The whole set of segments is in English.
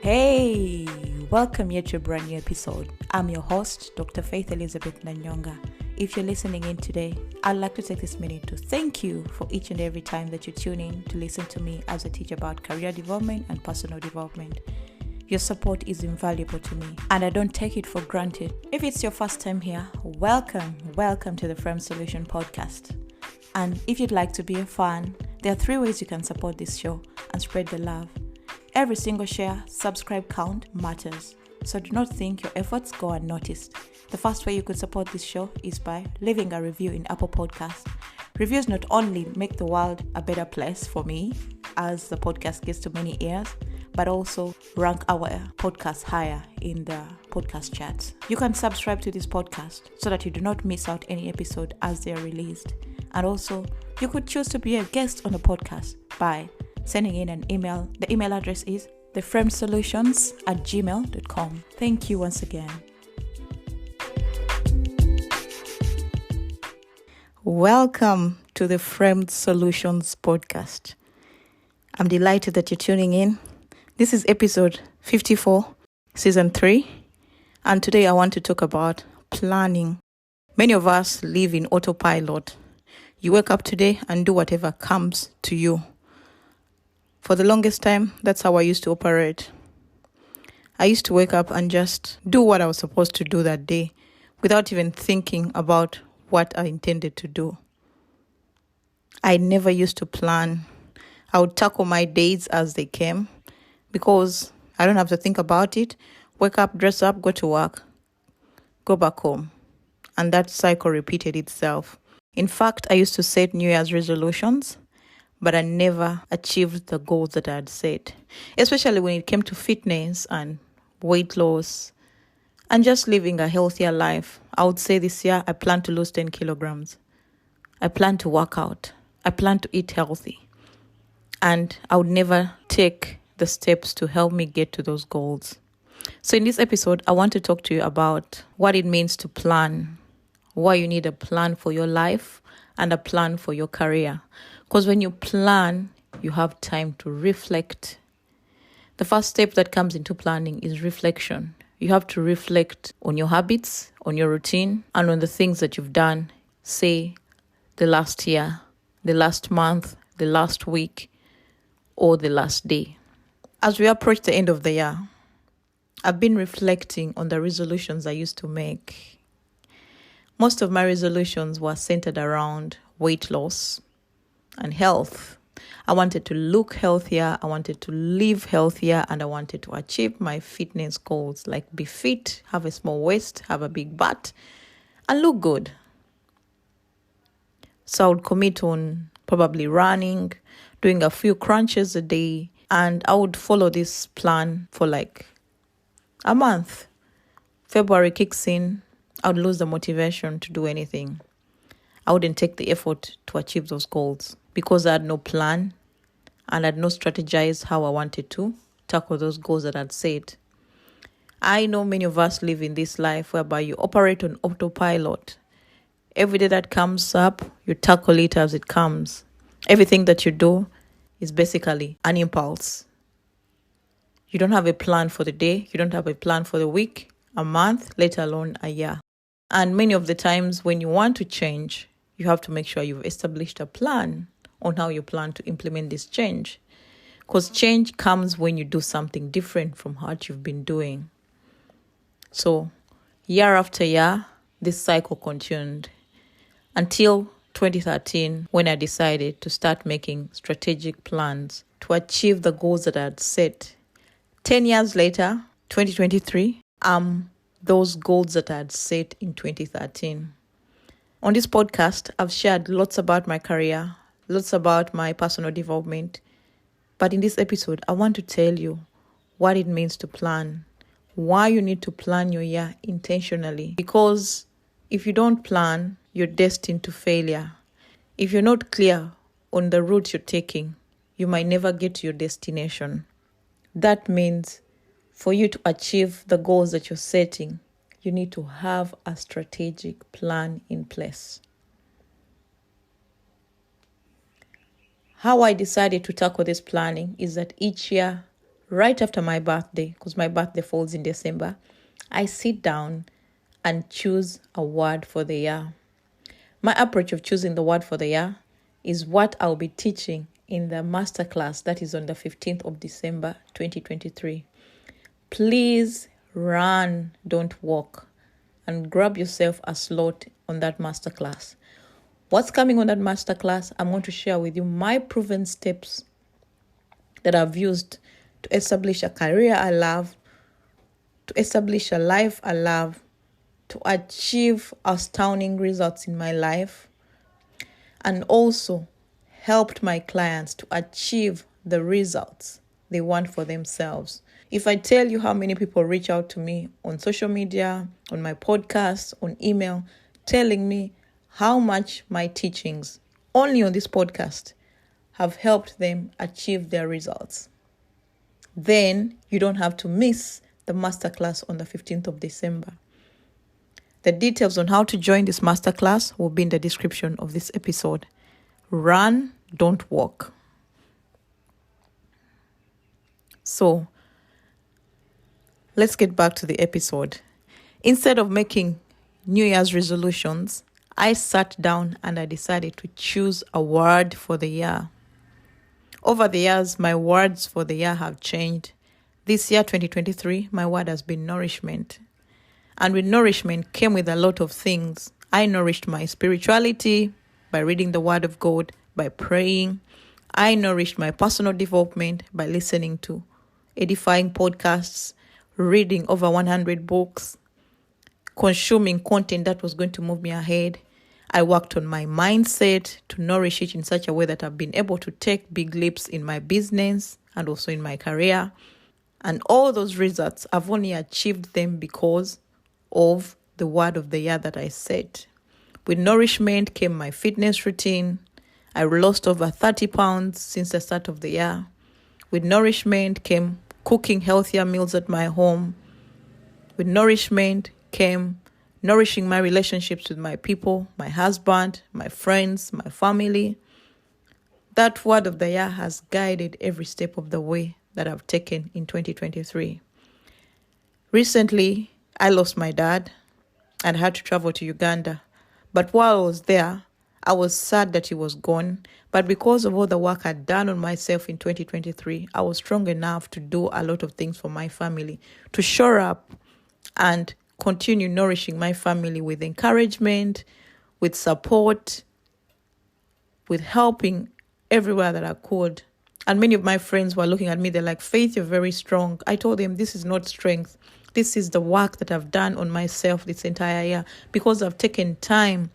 Hey, welcome here to a brand new episode. I'm your host, Dr. Faith Elizabeth Nanyonga. If you're listening in today, I'd like to take this minute to thank you for each and every time that you tune in to listen to me as I teach about career development and personal development. Your support is invaluable to me, and I don't take it for granted. If it's your first time here, welcome to the theframedsolutions podcast. And if you'd like to be a fan, there are 3 ways you can support this show and spread the love. Every single share, subscribe count matters, so do not think your efforts go unnoticed. The first way you could support this show is by leaving a review in Apple Podcasts. Reviews not only make the world a better place for me, as the podcast gets to many ears, but also rank our podcast higher in the podcast charts. You can subscribe to this podcast so that you do not miss out any episode as they are released. And also, you could choose to be a guest on the podcast by sending in an email. The email address is theframedsolutions@gmail.com. Thank you once again. Welcome to the Framed Solutions podcast. I'm delighted that you're tuning in. This is episode 54, season 3. And today I want to talk about planning. Many of us live in autopilot. You wake up today and do whatever comes to you. For the longest time, that's how I used to operate. I used to wake up and just do what I was supposed to do that day without even thinking about what I intended to do. I never used to plan. I would tackle my days as they came because I don't have to think about it. Wake up, dress up, go to work, go back home. And that cycle repeated itself. In fact, I used to set New Year's resolutions, but I never achieved the goals that I had set, especially when it came to fitness and weight loss and just living a healthier life. I would say this year, I plan to lose 10 kilograms. I plan to work out. I plan to eat healthy. And I would never take the steps to help me get to those goals. So in this episode, I want to talk to you about what it means to plan, why you need a plan for your life and a plan for your career. Because when you plan, you have time to reflect. The first step that comes into planning is reflection. You have to reflect on your habits, on your routine, and on the things that you've done, say, the last year, the last month, the last week, or the last day. As we approach the end of the year, I've been reflecting on the resolutions I used to make. Most of my resolutions were centered around weight loss and health. I wanted to look healthier, I wanted to live healthier, and I wanted to achieve my fitness goals, like be fit, have a small waist, have a big butt, and look good. So I would commit on probably running, doing a few crunches a day, and I would follow this plan for like a month. February kicks in, I would lose the motivation to do anything. I wouldn't take the effort to achieve those goals because I had no plan and I had no strategize how I wanted to tackle those goals that I'd set. I know many of us live in this life whereby you operate on autopilot. Every day that comes up, you tackle it as it comes. Everything that you do is basically an impulse. You don't have a plan for the day. You don't have a plan for the week, a month, let alone a year. And many of the times when you want to change, you have to make sure you've established a plan on how you plan to implement this change. Because change comes when you do something different from what you've been doing. So year after year, this cycle continued until 2013 when I decided to start making strategic plans to achieve the goals that I had set. 10 years later, 2023, those goals that I had set in 2013. On this podcast, I've shared lots about my career, lots about my personal development. But in this episode, I want to tell you what it means to plan, why you need to plan your year intentionally. Because if you don't plan, you're destined to failure. If you're not clear on the route you're taking, you might never get to your destination. That means for you to achieve the goals that you're setting, you need to have a strategic plan in place. How I decided to tackle this planning is that each year right after my birthday, because my birthday falls in December, I sit down and choose a word for the year. My approach of choosing the word for the year is what I'll be teaching in the masterclass that is on the 15th of December, 2023. Please run, don't walk, and grab yourself a slot on that masterclass. What's coming on that masterclass? I'm going to share with you my proven steps that I've used to establish a career I love, to establish a life I love, to achieve astounding results in my life, and also helped my clients to achieve the results they want for themselves. If I tell you how many people reach out to me on social media, on my podcast, on email, telling me how much my teachings, only on this podcast, have helped them achieve their results, then you don't have to miss the masterclass on the 15th of December. The details on how to join this masterclass will be in the description of this episode. Run, don't walk. So, let's get back to the episode. Instead of making New Year's resolutions, I sat down and I decided to choose a word for the year. Over the years, my words for the year have changed. This year, 2023, my word has been nourishment. And with nourishment came with a lot of things. I nourished my spirituality by reading the Word of God, by praying. I nourished my personal development by listening to edifying podcasts, reading over 100 books, consuming content that was going to move me ahead. I worked on my mindset to nourish it in such a way that I've been able to take big leaps in my business and also in my career. And all those results, I've only achieved them because of the word of the year that I set. With nourishment came my fitness routine. I lost over 30 pounds since the start of the year. With nourishment came cooking healthier meals at my home. With nourishment came nourishing my relationships with my people, my husband, my friends, my family. That word of the year has guided every step of the way that I've taken in 2023. Recently, I lost my dad and had to travel to Uganda. But while I was there, I was sad that he was gone. But because of all the work I'd done on myself in 2023, I was strong enough to do a lot of things for my family, to shore up and continue nourishing my family with encouragement, with support, with helping everywhere that I could. And many of my friends were looking at me, they're like, Faith, you're very strong. I told them, this is not strength. This is the work that I've done on myself this entire year, because I've taken time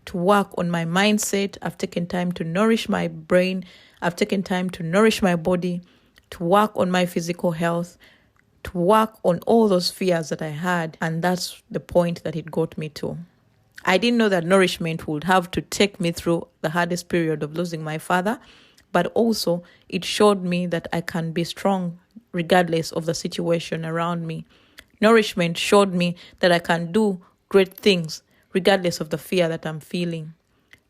to work on my mindset. I've taken time to nourish my brain. I've taken time to nourish my body, to work on my physical health, to work on all those fears that I had. And that's the point that it got me to. I didn't know that nourishment would have to take me through the hardest period of losing my father, but also it showed me that I can be strong regardless of the situation around me. Nourishment showed me that I can do great things regardless of the fear that I'm feeling.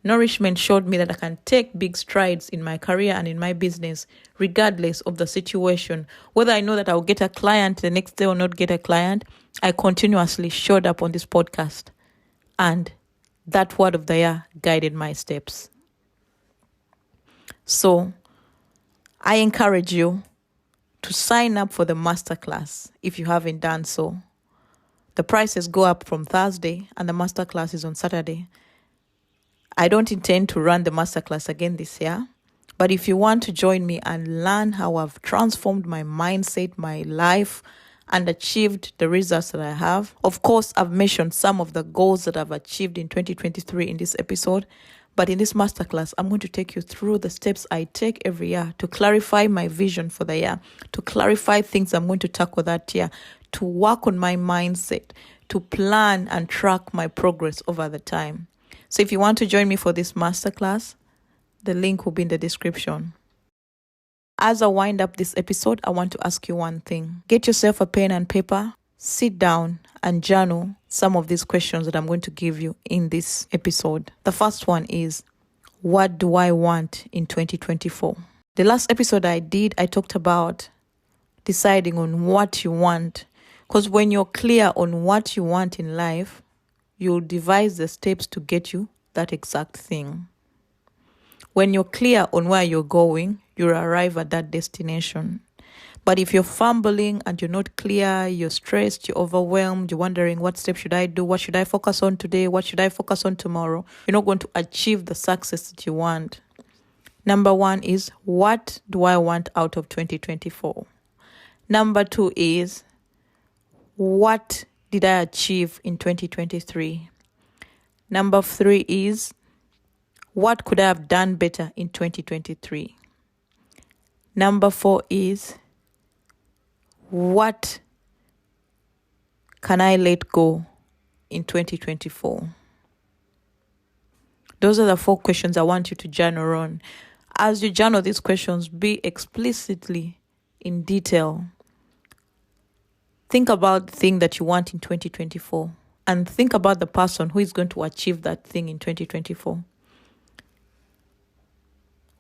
Nourishment showed me that I can take big strides in my career and in my business regardless of the situation. Whether I know that I'll get a client the next day or not get a client, I continuously showed up on this podcast. And that word of the year guided my steps. So I encourage you to sign up for the masterclass if you haven't done so. The prices go up from Thursday and the masterclass is on Saturday. I don't intend to run the masterclass again this year, but if you want to join me and learn how I've transformed my mindset, my life, and achieved the results that I have. Of course, I've mentioned some of the goals that I've achieved in 2023 in this episode, but in this masterclass, I'm going to take you through the steps I take every year to clarify my vision for the year, to clarify things I'm going to tackle that year, to work on my mindset, to plan and track my progress over the time. So if you want to join me for this masterclass, the link will be in the description. As I wind up this episode, I want to ask you one thing. Get yourself a pen and paper, sit down and journal some of these questions that I'm going to give you in this episode. The first one is, what do I want in 2024? The last episode I did, I talked about deciding on what you want. Because when you're clear on what you want in life, you'll devise the steps to get you that exact thing. When you're clear on where you're going, you'll arrive at that destination. But if you're fumbling and you're not clear, you're stressed, you're overwhelmed, you're wondering, what step should I do? What should I focus on today? What should I focus on tomorrow? You're not going to achieve the success that you want. Number 1 is, what do I want out of 2024? Number 2 is, what did I achieve in 2023? Number 3 is, what could I have done better in 2023? Number 4 is, what can I let go in 2024? Those are the 4 questions I want you to journal on. As you journal these questions, be explicitly in detail. Think about the thing that you want in 2024 and think about the person who is going to achieve that thing in 2024.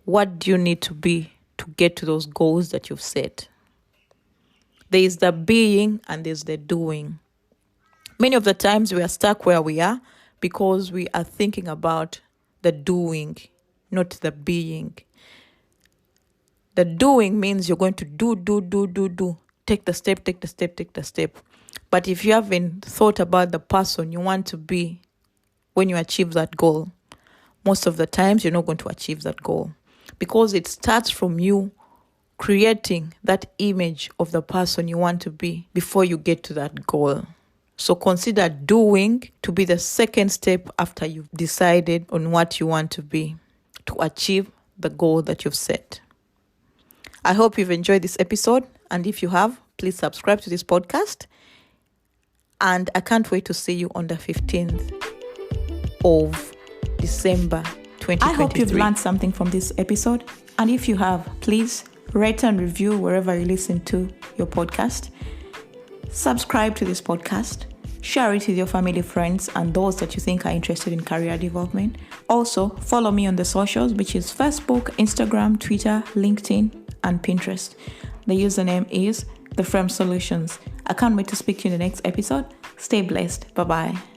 What do you need to be to get to those goals that you've set? There is the being and there's the doing. Many of the times we are stuck where we are because we are thinking about the doing, not the being. The doing means you're going to do. Take the step. But if you haven't thought about the person you want to be when you achieve that goal, most of the times you're not going to achieve that goal. Because it starts from you creating that image of the person you want to be before you get to that goal. So consider doing to be the second step after you've decided on what you want to be to achieve the goal that you've set. I hope you've enjoyed this episode. And if you have, please subscribe to this podcast. And I can't wait to see you on the 15th of December 2023. I hope you've learned something from this episode. And if you have, please rate and review wherever you listen to your podcast. Subscribe to this podcast. Share it with your family, friends, and those that you think are interested in career development. Also, follow me on the socials, which is Facebook, Instagram, Twitter, LinkedIn, and Pinterest. The username is theframedsolutions. I can't wait to speak to you in the next episode. Stay blessed. Bye-bye.